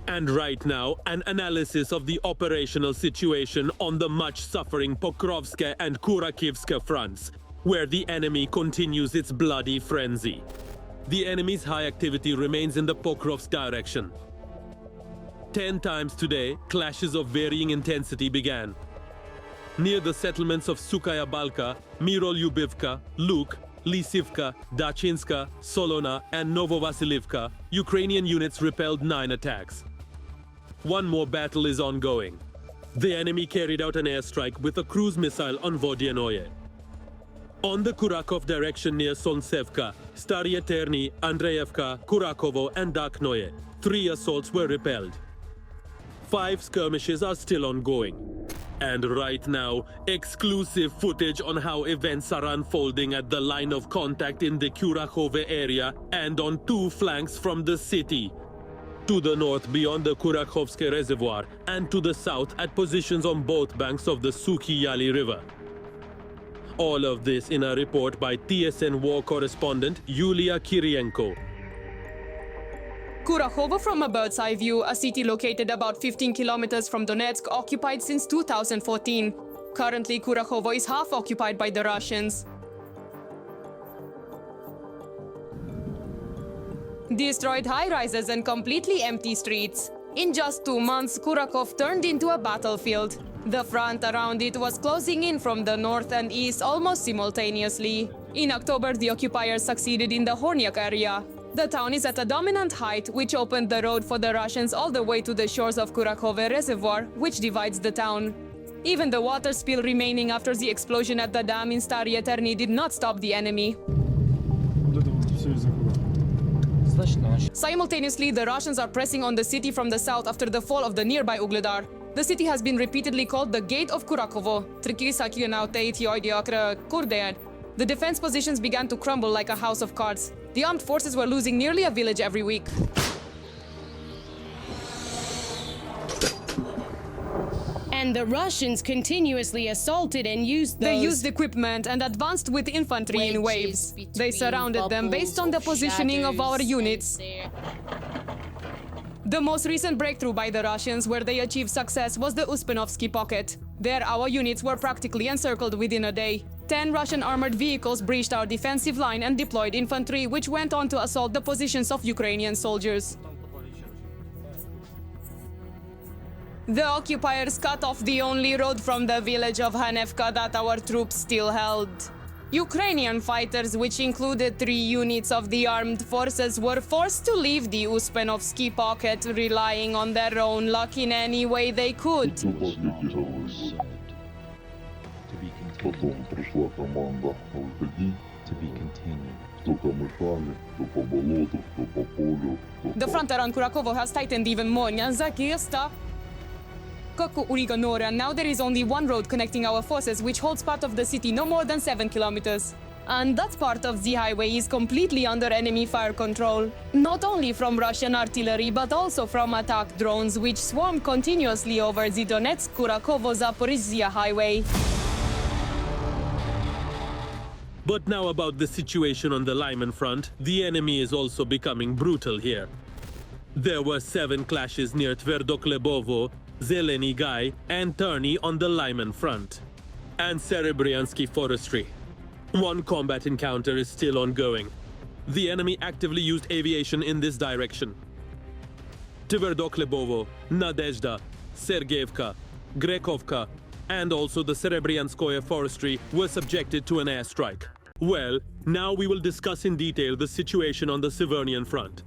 And right now, an analysis of the operational situation on the much-suffering Pokrovsk and Kurakhove fronts, where the enemy continues its bloody frenzy. The enemy's high activity remains in the Pokrovsk direction. 10 times today, clashes of varying intensity began. Near the settlements of Sukaya Balka, Mirolyubivka, Luk, Lisivka, Dachinska, Solona, and Novovasilivka, Ukrainian units repelled 9 attacks. One more battle is ongoing. The enemy carried out an airstrike with a cruise missile on Vodianoye. On the Kurakhove direction near Solnsevka, Starye Terny, Andreevka, Kurakhovo, and Daknoye, 3 assaults were repelled. 5 skirmishes are still ongoing. And right now, exclusive footage on how events are unfolding at the line of contact in the Kurakhove area and on 2 flanks from the city. To the north beyond the Kurakhovske reservoir and to the south at positions on both banks of the Suki Yali River. All of this in a report by TSN war correspondent Yulia Kirienko. Kurakhove from a bird's eye view, a city located about 15 kilometers from Donetsk, occupied since 2014. Currently, Kurakhove is half occupied by the Russians. Destroyed high-rises and completely empty streets. In just 2 months, Kurakhove turned into a battlefield. The front around it was closing in from the north and east almost simultaneously. In October, the occupiers succeeded in the Hornyak area. The town is at a dominant height, which opened the road for the Russians all the way to the shores of Kurakhove reservoir, which divides the town. Even the water spill remaining after the explosion at the dam in Starye Terny did not stop the enemy. Simultaneously, the Russians are pressing on the city from the south after the fall of the nearby Ugledar. The city has been repeatedly called the Gate of Kurakhovo. The defense positions began to crumble like a house of cards. The armed forces were losing nearly a village every week. And the Russians continuously assaulted and used those... They used equipment and advanced with infantry in waves. They surrounded them based on the positioning of our units. The most recent breakthrough by the Russians, where they achieved success, was the Uspenovsky pocket. There, our units were practically encircled within a day. 10 Russian armored vehicles breached our defensive line and deployed infantry, which went on to assault the positions of Ukrainian soldiers. The occupiers cut off the only road from the village of Hanevka that our troops still held. Ukrainian fighters, which included 3 units of the armed forces, were forced to leave the Uspenovsky pocket, relying on their own luck in any way they could. Потом пришла команда «Выходи». Кто по мышами, кто по болоту, кто по полю. The front around Kurakhove has tightened even more. Now there is only one road connecting our forces, which holds part of the city no more than 7 kilometers. And that part of the highway is completely under enemy fire control. Not only from Russian artillery, but also from attack drones, which swarm continuously over the Donetsk-Kurakhovo-Zaporizhzhia highway. But now about the situation on the Lyman front, the enemy is also becoming brutal here. There were 7 clashes near Tverdoklebovo, Zeleny Gai, and Terny on the Lyman front, and Serebryansky forestry. One combat encounter is still ongoing. The enemy actively used aviation in this direction. Tverdoklebovo, Nadezhda, Sergeyevka, Grekhovka, and also the Serebryanskoye forestry were subjected to an airstrike. Well, now we will discuss in detail the situation on the Severnian front.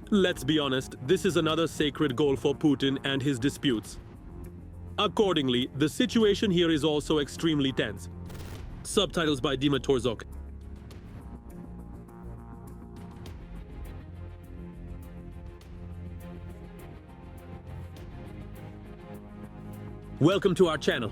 Let's be honest, this is another sacred goal for Putin and his disputes. Accordingly, the situation here is also extremely tense. Subtitles by Dima Torzok. Welcome to our channel.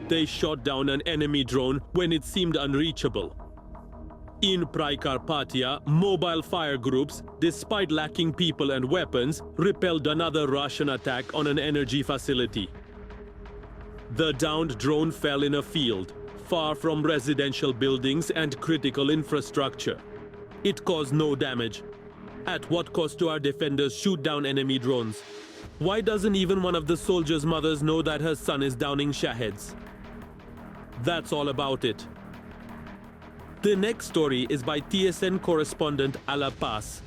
They shot down an enemy drone when it seemed unreachable. In Prikarpatia, mobile fire groups, despite lacking people and weapons, repelled another Russian attack on an energy facility. The downed drone fell in a field. far from residential buildings and critical infrastructure. It caused no damage. At what cost do our defenders shoot down enemy drones? Why doesn't even one of the soldiers' mothers know that her son is downing Shaheds? That's all about it. The next story is by TSN correspondent Ala Paz.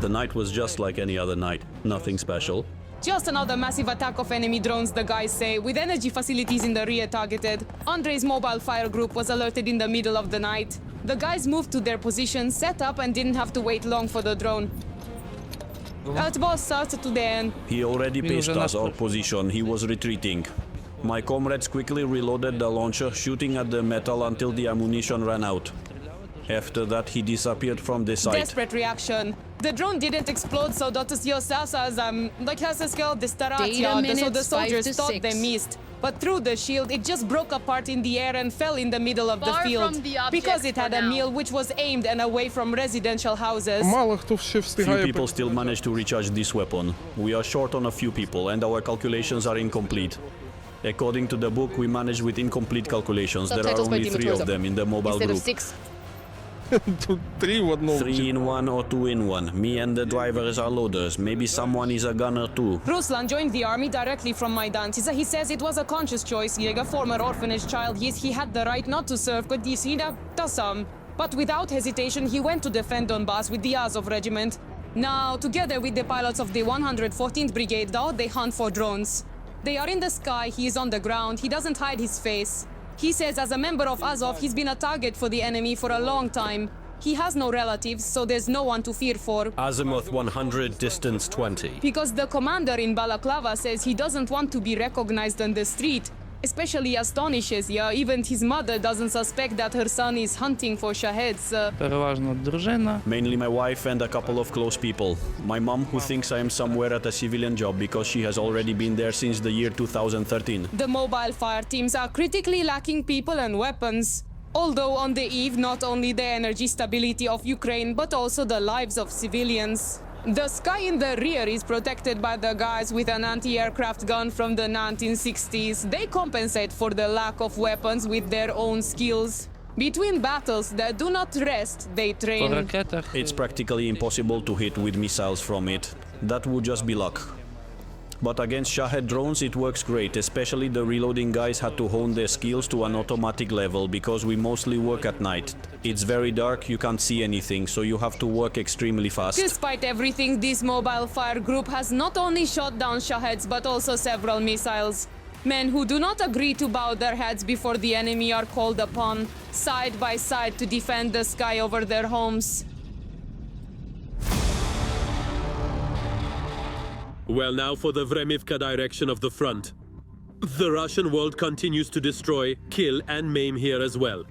The night was just like any other night, nothing special. Just another massive attack of enemy drones, the guys say, with energy facilities in the rear targeted. Andrei's mobile fire group was alerted in the middle of the night. The guys moved to their positions, set up, and didn't have to wait long for the drone. He already paced us our position, he was retreating. My comrades quickly reloaded the launcher, shooting at the metal until the ammunition ran out. After that, he disappeared from the site. Desperate reaction. The drone didn't explode, so so the soldiers thought they missed. But through the shield, it just broke apart in the air and fell in the middle of the field. Because it had a mill which was aimed and away from residential houses. Few people still managed to recharge this weapon. We are short on a few people and our calculations are incomplete. According to the book, we managed with incomplete calculations. There are only 3 of them in the mobile group. 3 in 1 or 2 in 1. Me and the drivers are loaders. Maybe someone is a gunner too. Ruslan joined the army directly from Maidan. He says it was a conscious choice. A former orphanage child, yes, he had the right not to serve. But without hesitation, he went to defend Donbass with the Azov regiment. Now, together with the pilots of the 114th Brigade, they hunt for drones. They are in the sky, he is on the ground, he doesn't hide his face. He says as a member of Azov, he's been a target for the enemy for a long time. He has no relatives, so there's no one to fear for. Azimuth 100, distance 20. Because the commander in Balaklava says he doesn't want to be recognized on the street. Especially astonishes, even his mother doesn't suspect that her son is hunting for Shaheds. Mainly my wife and a couple of close people. My mom, who thinks I am somewhere at a civilian job because she has already been there since the year 2013. The mobile fire teams are critically lacking people and weapons. Although on the eve, not only the energy stability of Ukraine, but also the lives of civilians. The sky in the rear is protected by the guys with an anti-aircraft gun from the 1960s. They compensate for the lack of weapons with their own skills. Between battles that do not rest, they train. It's practically impossible to hit with missiles from it. That would just be luck. But against Shahed drones it works great, especially the reloading guys had to hone their skills to an automatic level because we mostly work at night. It's very dark, you can't see anything, so you have to work extremely fast. Despite everything, this mobile fire group has not only shot down Shaheds but also several missiles. Men who do not agree to bow their heads before the enemy are called upon, side by side, to defend the sky over their homes. Well, now for the Vremivka direction of the front. The Russian world continues to destroy, kill and maim here as well.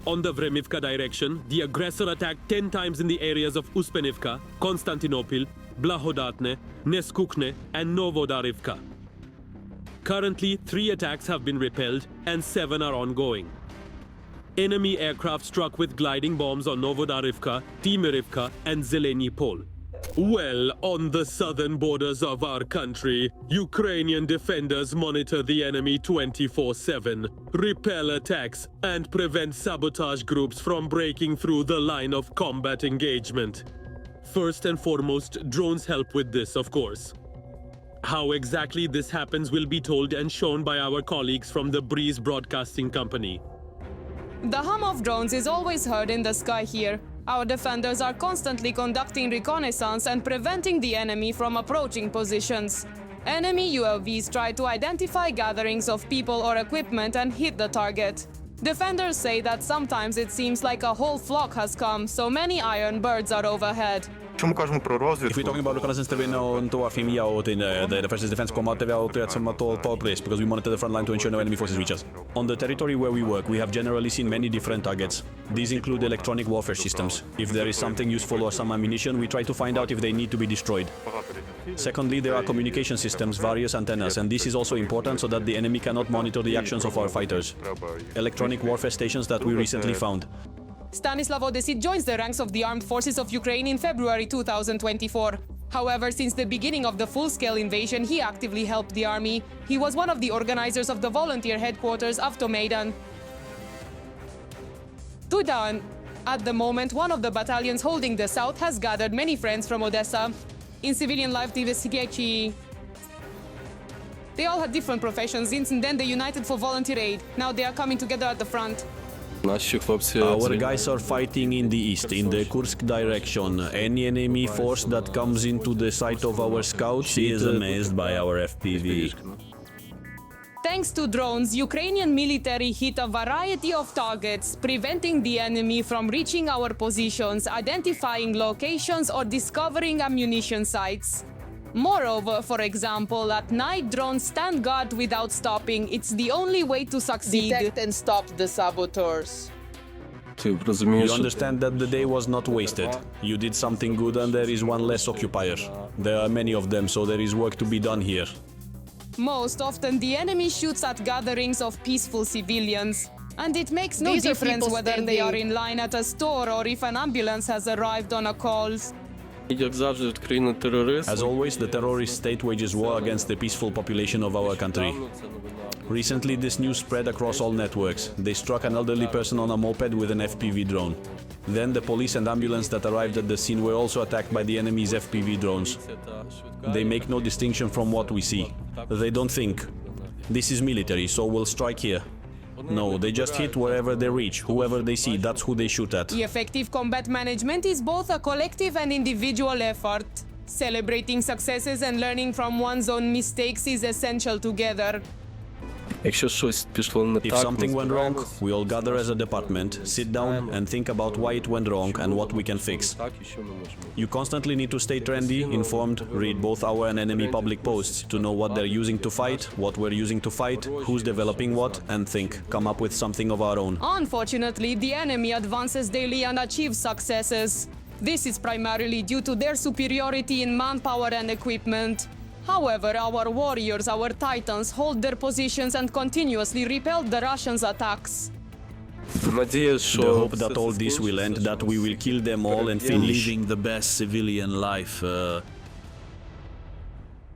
On the Vremivka direction, the aggressor attacked 10 times in the areas of Uspenivka, Konstantinopil, Blahodatne, Neskukne and Novodarivka. Currently, 3 attacks have been repelled and 7 are ongoing. Enemy aircraft struck with gliding bombs on Novodarivka, Timirivka and Zeleny Pol. Well, on the southern borders of our country, Ukrainian defenders monitor the enemy 24/7, repel attacks, and prevent sabotage groups from breaking through the line of combat engagement. First and foremost, drones help with this, of course. How exactly this happens will be told and shown by our colleagues from the Breeze Broadcasting Company. The hum of drones is always heard in the sky here. Our defenders are constantly conducting reconnaissance and preventing the enemy from approaching positions. Enemy UAVs try to identify gatherings of people or equipment and hit the target. Defenders say that sometimes it seems like a whole flock has come, so many iron birds are overhead. If we're talking about reconnaissance terrain on to our FIMI out in the Fiercest defense combat out at some tall place because we monitor the front line to ensure no enemy forces reach us. On the territory where we work, we have generally seen many different targets. These include electronic warfare systems. If there is something useful or some ammunition, we try to find out if they need to be destroyed. Secondly, there are communication systems, various antennas, and this is also important so that the enemy cannot monitor the actions of our fighters. Electronic warfare stations that we recently found. Stanislav Odesit joins the ranks of the armed forces of Ukraine in February 2024. However, since the beginning of the full-scale invasion, he actively helped the army. He was one of the organizers of the volunteer headquarters Avtomaidan. Tudan. At the moment, one of the battalions holding the south has gathered many friends from Odessa. In civilian life, they all had different professions, and then they united for volunteer aid. Now they are coming together at the front. Our guys are fighting in the east, in the Kursk direction. Any enemy force that comes into the sight of our scouts, She is amazed by our FPV. Thanks to drones, Ukrainian military hit a variety of targets, preventing the enemy from reaching our positions, identifying locations, or discovering ammunition sites. Moreover, for example, at night drones stand guard without stopping. It's the only way to succeed. Detect and stop the saboteurs. You understand that the day was not wasted. You did something good and there is one less occupier. There are many of them, so there is work to be done here. Most often, the enemy shoots at gatherings of peaceful civilians. And it makes no These are difference people whether they are standing. in line at a store or if an ambulance has arrived on a call. As always, the terrorist state wages war against the peaceful population of our country. Recently, this news spread across all networks. They struck an elderly person on a moped with an FPV drone. Then the police and ambulance that arrived at the scene were also attacked by the enemy's FPV drones. They make no distinction from what we see. They don't think, this is military, so we'll strike here. No, they just hit wherever they reach. Whoever they see, that's who they shoot at. The effective combat management is both a collective and individual effort. Celebrating successes and learning from one's own mistakes is essential together. If something went wrong, we all gather as a department, sit down and think about why it went wrong and what we can fix. You constantly need to stay trendy, informed, read both our and enemy public posts to know what they're using to fight, what we're using to fight, who's developing what, and think, come up with something of our own. Unfortunately, the enemy advances daily and achieves successes. This is primarily due to their superiority in manpower and equipment. However, our warriors, our titans, hold their positions and continuously repel the Russians' attacks. The hope that all this will end, that we will kill them all and finish. Living the best civilian life